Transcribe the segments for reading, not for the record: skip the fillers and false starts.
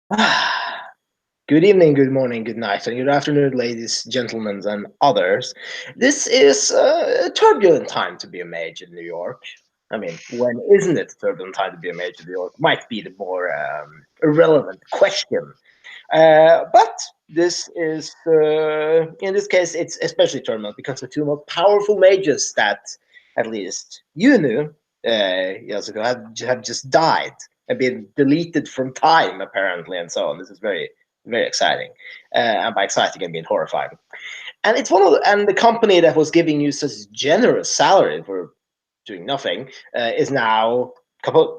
Good evening, good morning, good night, and good afternoon, ladies, gentlemen, and others. This is a turbulent time to be a mage in New York. I mean, when isn't it a turbulent time to be a mage in New York? Might be the more irrelevant question. But this is, in this case, it's especially turbulent because the two most powerful mages that, at least you knew, Yasuko, have just died and been deleted from time, apparently, and so on. This is very, very exciting. And by exciting, I mean horrifying. And it's and the company that was giving you such generous salary for doing nothing is now kaput.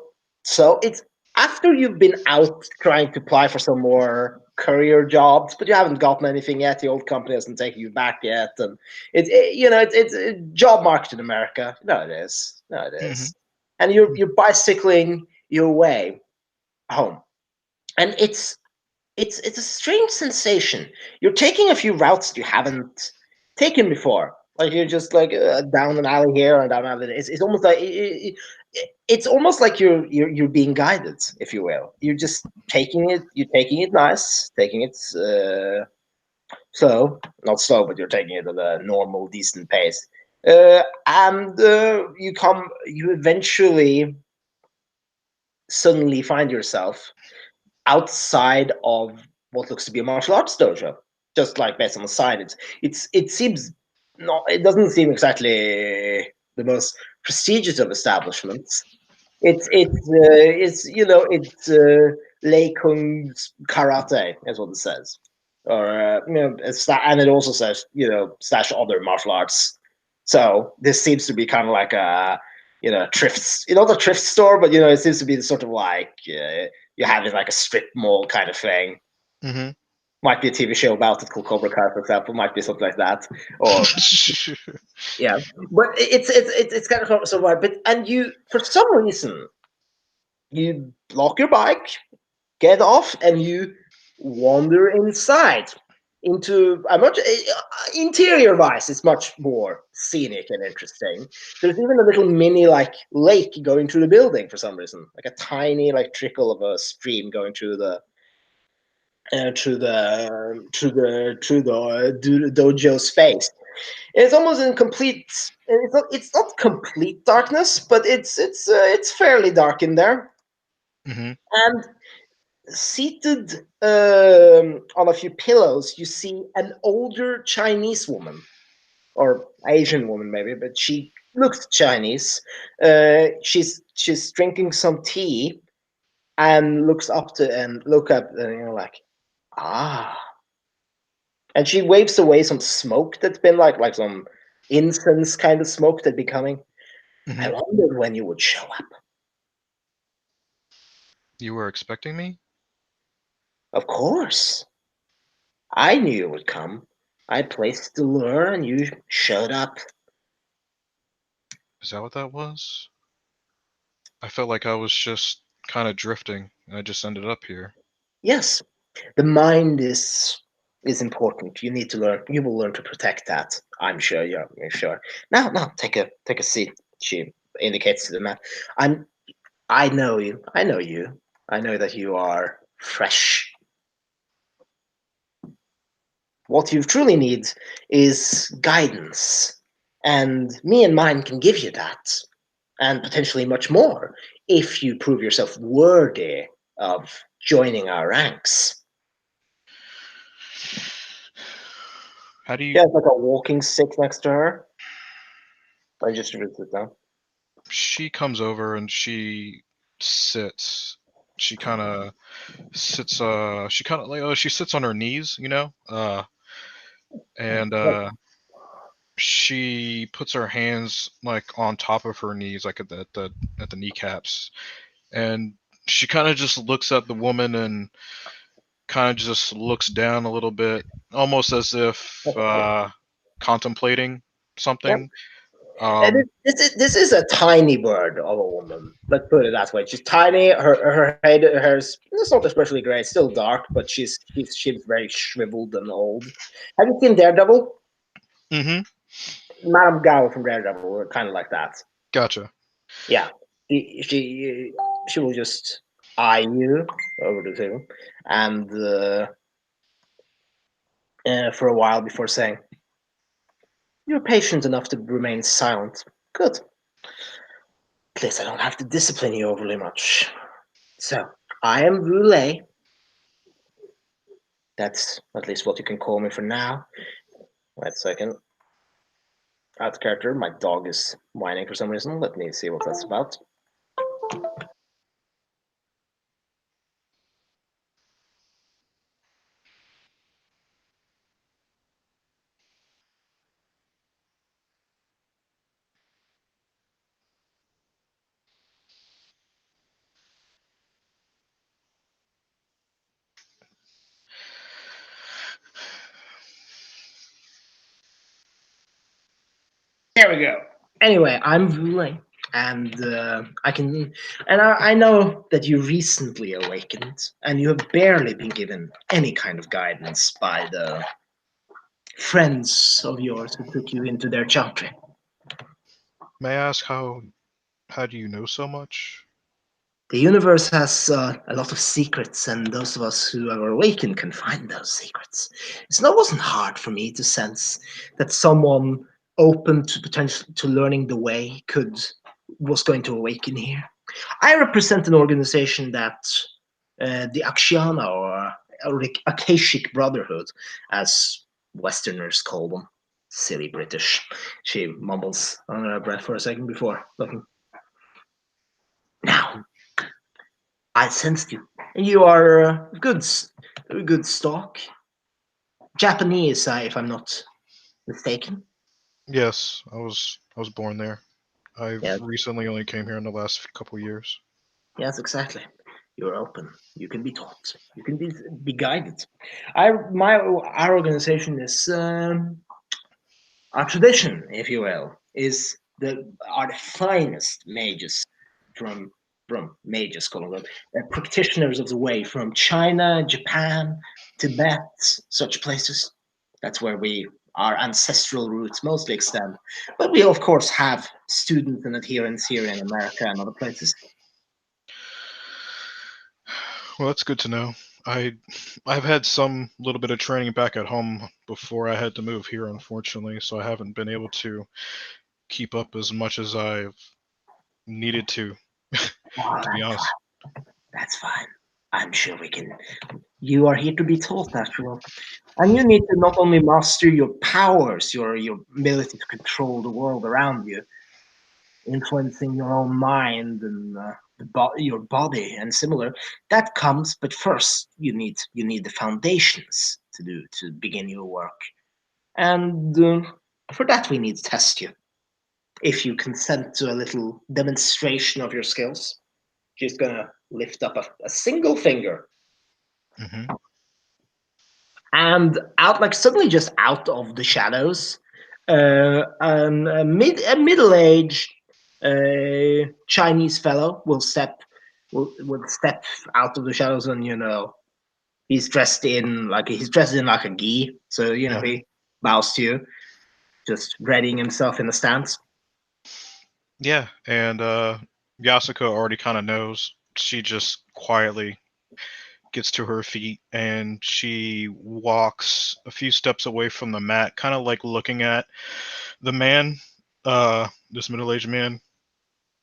So it's after you've been out trying to apply for some more career jobs, but you haven't gotten anything yet. The old company hasn't taken you back yet, and it's a job market in America. No, it is. No, it hmm is. And you're bicycling your way home, and it's a strange sensation. You're taking a few routes you haven't taken before. Like you're just like down an alley here and down an alley there. It's almost like it's almost like you're being guided, if you will. You're just taking it. You're taking it nice, taking it slow, not slow, but you're taking it at a normal, decent pace. And you eventually suddenly find yourself outside of what looks to be a martial arts dojo. Just like based on the sign, it seems not. It doesn't seem exactly the most prestigious of establishments. It's Lei Kung's karate is what it says, or and it also says slash other martial arts. So this seems to be kind of like a thrift, not a thrift store, but it seems to be the sort of like you have in like a strip mall kind of thing. hmm Might be a TV show about it called Cobra Kai, for example. Might be something like that, or yeah. But it's kind of so right. But and you for some reason you lock your bike, get off, and you wander inside into a much interior wise. It's much more scenic and interesting. There's even a little mini like lake going through the building for some reason, like a tiny like trickle of a stream going through the dojo space. It's almost in complete. It's not complete darkness, but it's fairly dark in there. hmm And seated on a few pillows, you see an older Chinese woman or Asian woman, maybe, but she looks Chinese. She's drinking some tea and look up and like ah, and she waves away some smoke that's been like some incense kind of smoke that'd be coming. I hmm wondered when you would show up. You were expecting me? Of course, I knew you would come. I placed the lure, and you showed up. Is that what that was? I felt like I was just kind of drifting, and I just ended up here. Yes, the mind is important. You need to learn. You will learn to protect that. I'm sure. You're sure. Now, take a seat. She indicates to the man. I'm. I know you. I know you. I know that you are fresh. What you truly need is guidance, and me and mine can give you that, and potentially much more if you prove yourself worthy of joining our ranks. How do She you? has like a walking stick next to her. I just wrote it down. She comes over and she sits. She kind of sits. She kind of like she sits on her knees, and she puts her hands like on top of her knees, like at the kneecaps, and she kind of just looks at the woman and kind of just looks down a little bit, almost as if contemplating Yep. something. And Um, this is a tiny bird of a woman. Let's put it that way. She's tiny. Her head, hers. It's not especially gray. It's still dark, but she's very shriveled and old. Have you seen Daredevil? hmm Madame Gao from Daredevil, were kind of like that. Gotcha. Yeah, she she will just. eye you over the table, and for a while before saying, "You're patient enough to remain silent. Good. At least I don't have to discipline you overly much. So, I am Roulet. That's at least what you can call me for now. Wait a second. Out of character, my dog is whining for some reason. Let me see what that's about. There we go. Anyway, I'm Vule, and I know that you recently awakened, and you have barely been given any kind of guidance by the friends of yours who took you into their chantry. May I ask how do you know so much? The universe has a lot of secrets, and those of us who are awakened can find those secrets. It wasn't hard for me to sense that someone open to potential to learning the way was going to awaken here. I represent an organization that the Akshiana or Akashic Brotherhood, as Westerners call them. Silly British. She mumbles under her breath for a second before looking. Now, I sensed you. You are good stock. Japanese, if I'm not mistaken. Yes, I was born there. I've Yes, recently only came here in the last couple years. yes, exactly. You're open. You can be taught. You can be guided. Our organization is our tradition, if you will, is the finest mages from mages, call them practitioners of the way from China, Japan, Tibet, such places. That's where our ancestral roots mostly extend. But we of course have students and adherents here in America and other places. Well, that's good to know. I I've had some little bit of training back at home before I had to move here, unfortunately, so I haven't been able to keep up as much as I've needed Oh, to be honest. that's fine. I'm sure we can. You are here to be taught, after all. And you need to not only master your powers, your ability to control the world around you, influencing your own mind and your body and similar. That comes, but first you need the foundations to begin your work. And for that we need to test you. If you consent to a little demonstration of your skills, she's gonna lift up a single finger, Hmm. and out like suddenly just out of the shadows, a middle-aged Chinese fellow will step out of the shadows, and he's dressed in like a gi, so Hmm. he bows to you, just readying himself in the stance. Yeah, and Yasuko already kind of knows. She just quietly gets to her feet and she walks a few steps away from the mat, kind of like looking at the man, this middle-aged man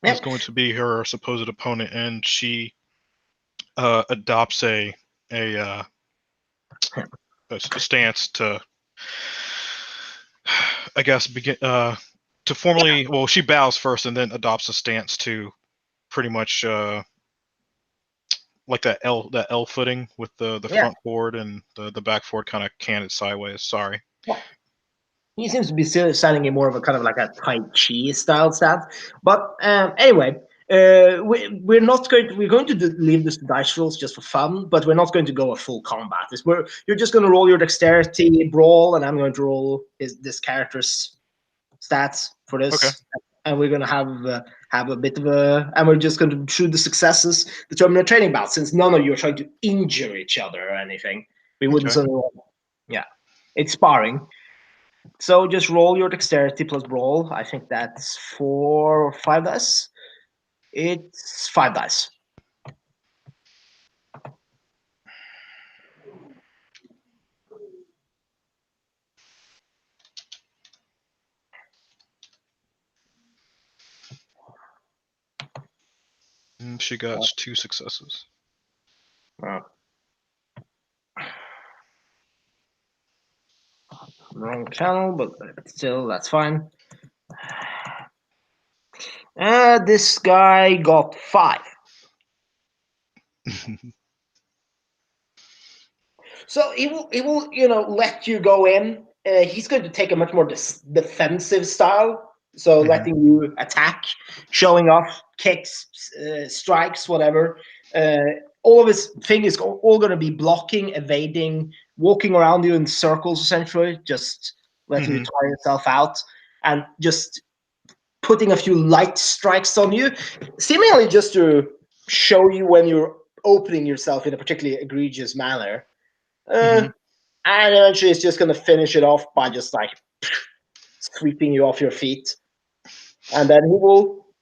who's Yep. going to be her supposed opponent, and she adopts a, uh, a stance to, I guess, begin to formally. Well, she bows first and then adopts a stance to pretty much like that L footing with the Yeah. front board and the back board kind of canted sideways. Sorry. Yeah. He seems to be still standing in more of a kind of like a Tai Chi style stance. But anyway, we're going to leave this to dice rolls just for fun, but we're not going to go a full combat. You're just going to roll your dexterity brawl, and I'm going to roll this character's stats for Okay. this, and we're going to have a bit of and we're just going to through the successes determine a training bout. Since none of you are trying to injure each other or anything, we wouldn't Okay. sort of, yeah, it's sparring. So just roll your dexterity plus brawl. I think that's 4 or 5 dice. It's 5 dice. She got 2 successes. Oh. Wrong channel, but still, that's fine. This guy got 5. So he will let you go in. He's going to take a much more defensive style. So Mhm. letting you attack, showing off kicks, strikes, whatever. All of his thing is all going to be blocking, evading, walking around you in circles, essentially, just letting you Mhm. tire yourself out, and just putting a few light strikes on you, seemingly just to show you when you're opening yourself in a particularly egregious manner. Mhm. And eventually it's just going to finish it off by just like sweeping you off your feet. And then he will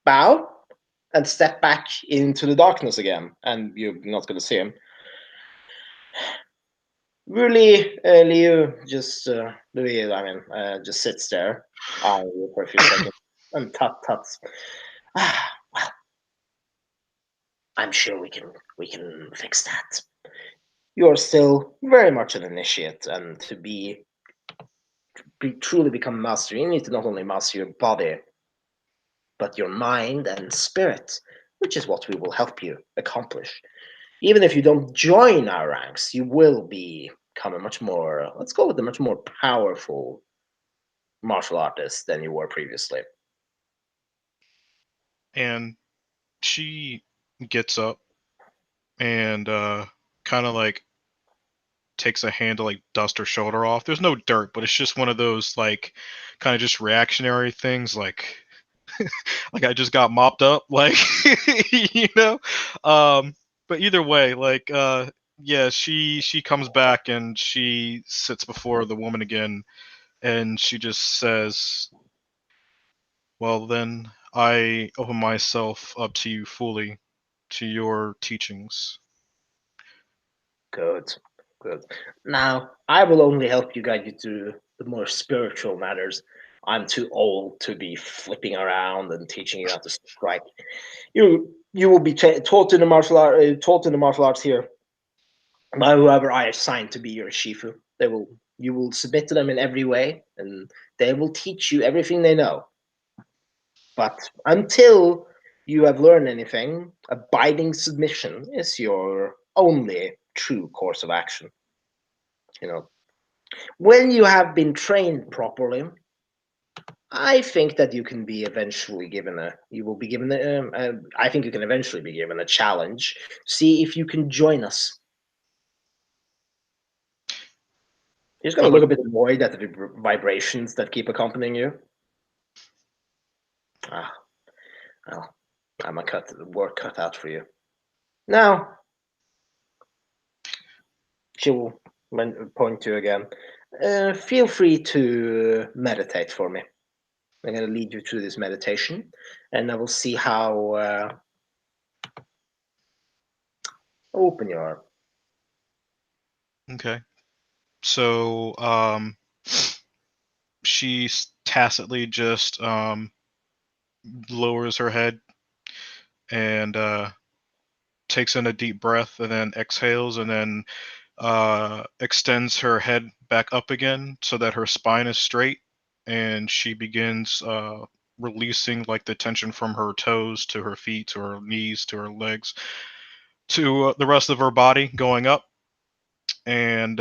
bow and step back into the darkness again. And you're not going to see him. Really, Liu just, Louis, I mean, just sits there for a few seconds and tuts. Well, I'm sure we can fix that. You're still very much an initiate, and to truly become master, you need to not only master your body, but your mind and spirit, which is what we will help you accomplish. Even if you don't join our ranks, you will become a much more, let's call it a much more powerful martial artist than you were previously. And she gets up and kind of like takes a hand to like dust her shoulder off. There's no dirt, but it's just one of those like kind of just reactionary things like I just got mopped up like you know. But either way, like yeah, she comes back and she sits before the woman again and she just says, "Well, then I open myself up to you fully, to your teachings." Good, good. Now, I will only help you guide you through the more spiritual matters. I'm too old to be flipping around and teaching you how to strike. You will be taught in the martial arts here by whoever I assign to be your shifu. You will submit to them in every way, and they will teach you everything they know. But until you have learned anything, abiding submission is your only true course of action. You know, when you have been trained properly, I think that you can be eventually given a. You will be given I think you can eventually be given a challenge. See if you can join us. You're just I gonna look would a bit annoyed at the vibrations that keep accompanying you. Ah, well, I'm a work cut out for you. Now, she will point to you again. Feel free to meditate for me. I'm going to lead you through this meditation, and I will see how open you are. okay. So she tacitly just lowers her head and takes in a deep breath and then exhales and then extends her head back up again so that her spine is straight and she begins releasing like the tension from her toes to her feet to her knees to her legs to the rest of her body going up and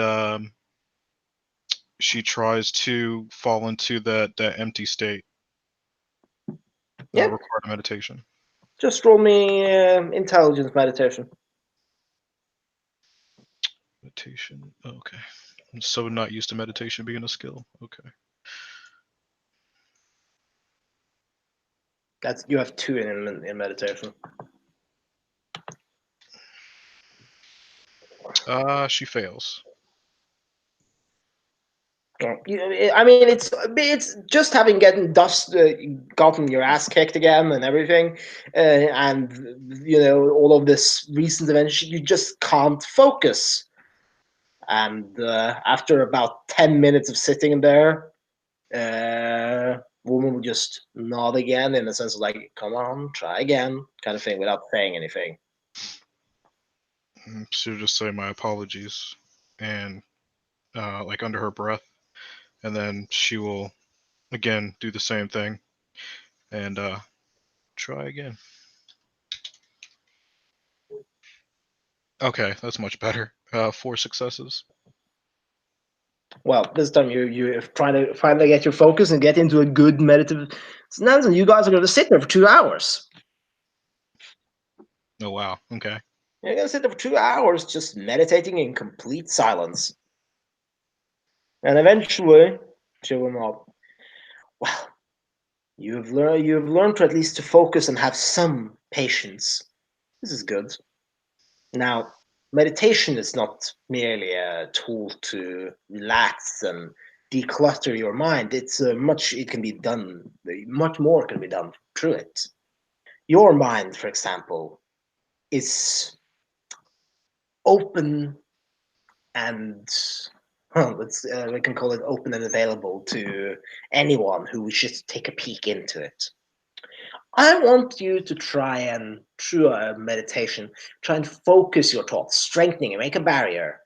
she tries to fall into that empty state Yeah, required meditation. just roll me intelligence meditation. Meditation. Okay. I'm so not used to meditation being a skill. Okay. That's you have 2 in meditation. She fails. I mean, it's just having gotten your ass kicked again and everything, and all of this recent events. You just can't focus, and after about 10 minutes of sitting there, woman would just nod again in the sense of like, come on, try again, kind of thing, without saying anything. She'll just say my apologies, and like under her breath, and then she will again do the same thing and try again. Okay, that's much better. 4 successes. Well, this time you're trying to finally get your focus and get into a good meditative stance, and you guys are going to sit there for 2 hours. Oh wow. Okay. You're going to sit there for 2 hours just meditating in complete silence. And eventually, she will not. Well, you've learned to at least to focus and have some patience. This is good. Now, meditation is not merely a tool to relax and declutter your mind. It can be done, much more can be done through it. Your mind, for example, is open and we can call it open and available to anyone who wishes to take a peek into it. I want you to try and, through a meditation, try and focus your thoughts, strengthening and make a barrier.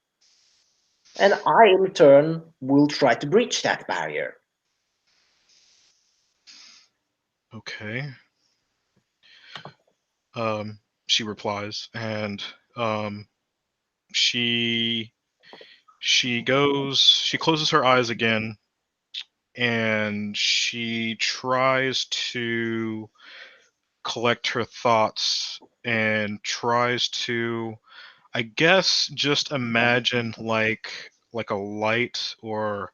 And I, in return, will try to breach that barrier. Okay. She replies, and she she closes her eyes again, and she tries to collect her thoughts and tries to, I guess, just imagine like a light or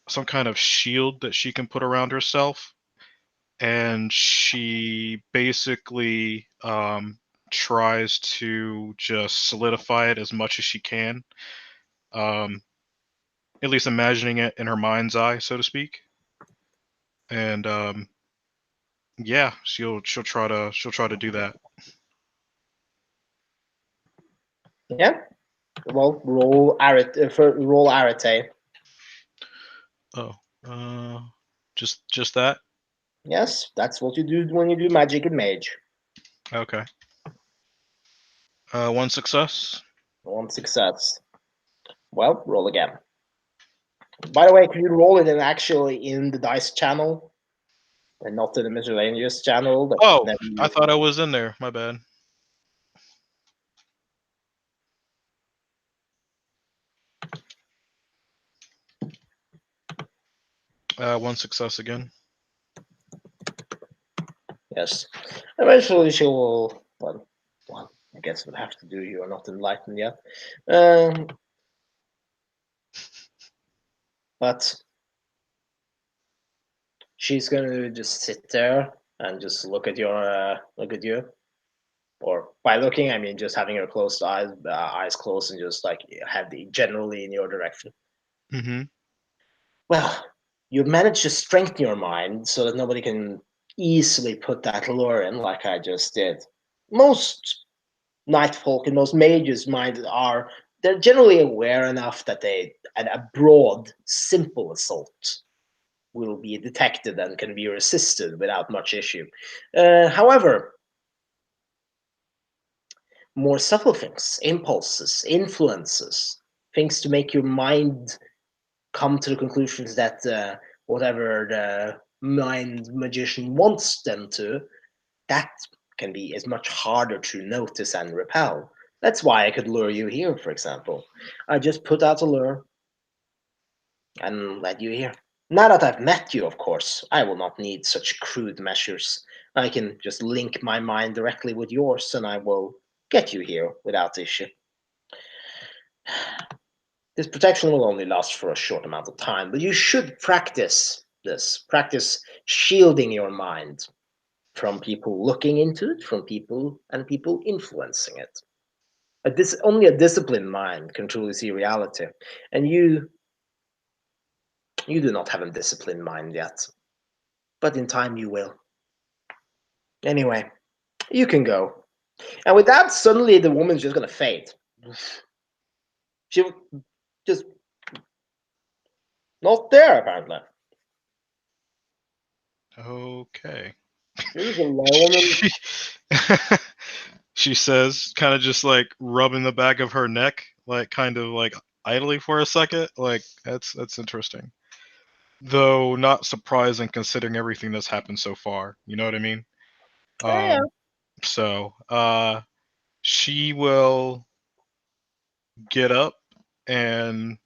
some kind of shield that she can put around herself, and she basically tries to just solidify it as much as she can, um, at least imagining it in her mind's eye, so to speak. And yeah, she'll try to do that. Yeah? Well, roll arete. Oh, uh, just that. Yes, that's what you do when you do magic and mage. Okay. 1 success. One success. Well, roll again. By the way, can you roll it actually in the dice channel and not in the miscellaneous channel? Oh, I thought I was in there. My bad. One success again. Yes. Eventually she will. Well, I guess we'll have to do. You are not enlightened yet. But she's going to just sit there and just look at you. Or by looking, I mean just having her closed eyes closed, and just like have the generally in your direction. Mm-hmm. Well, you've managed to strengthen your mind so that nobody can easily put that lure in, like I just did. Most night folk and most mages' minds they're generally aware enough that a broad, simple assault will be detected and can be resisted without much issue. However, more subtle things, impulses, influences, things to make your mind come to the conclusions that whatever the mind magician wants them to, that can be as much harder to notice and repel. That's why I could lure you here, for example. I just put out a lure and led you here. Now that I've met you, of course, I will not need such crude measures. I can just link my mind directly with yours, and I will get you here without issue. This protection will only last for a short amount of time, but you should practice this. Practice shielding your mind from people looking into it, from people influencing it. Only a disciplined mind can truly see reality, and you do not have a disciplined mind yet, but in time you will. Anyway, you can go. And with that, suddenly the woman's just gonna fade. She just not there apparently. Okay. There's a loan. she, she says, kind of just like rubbing the back of her neck, like kind of like idly for a second. Like that's interesting. Though not surprising considering everything that's happened so far. You know what I mean? Yeah. Um, so she will get up and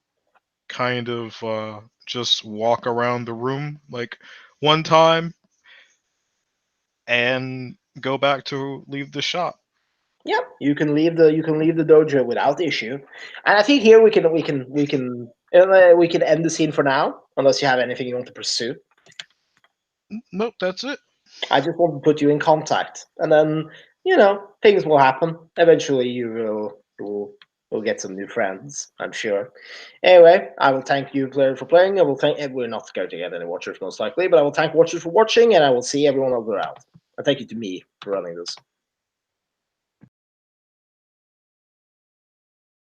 kind of just walk around the room like one time and go back to leave the shop. Yep, you can leave the dojo without issue, and I think here we can end the scene for now, unless you have anything you want to pursue. Nope, that's it. I just want to put you in contact, and then things will happen. Eventually, you will get some new friends, I'm sure. Anyway, I will thank you, player, for playing. I will thank. We're not going to get any watchers most likely, but I will thank watchers for watching, and I will see everyone else around. And thank you to me for running this.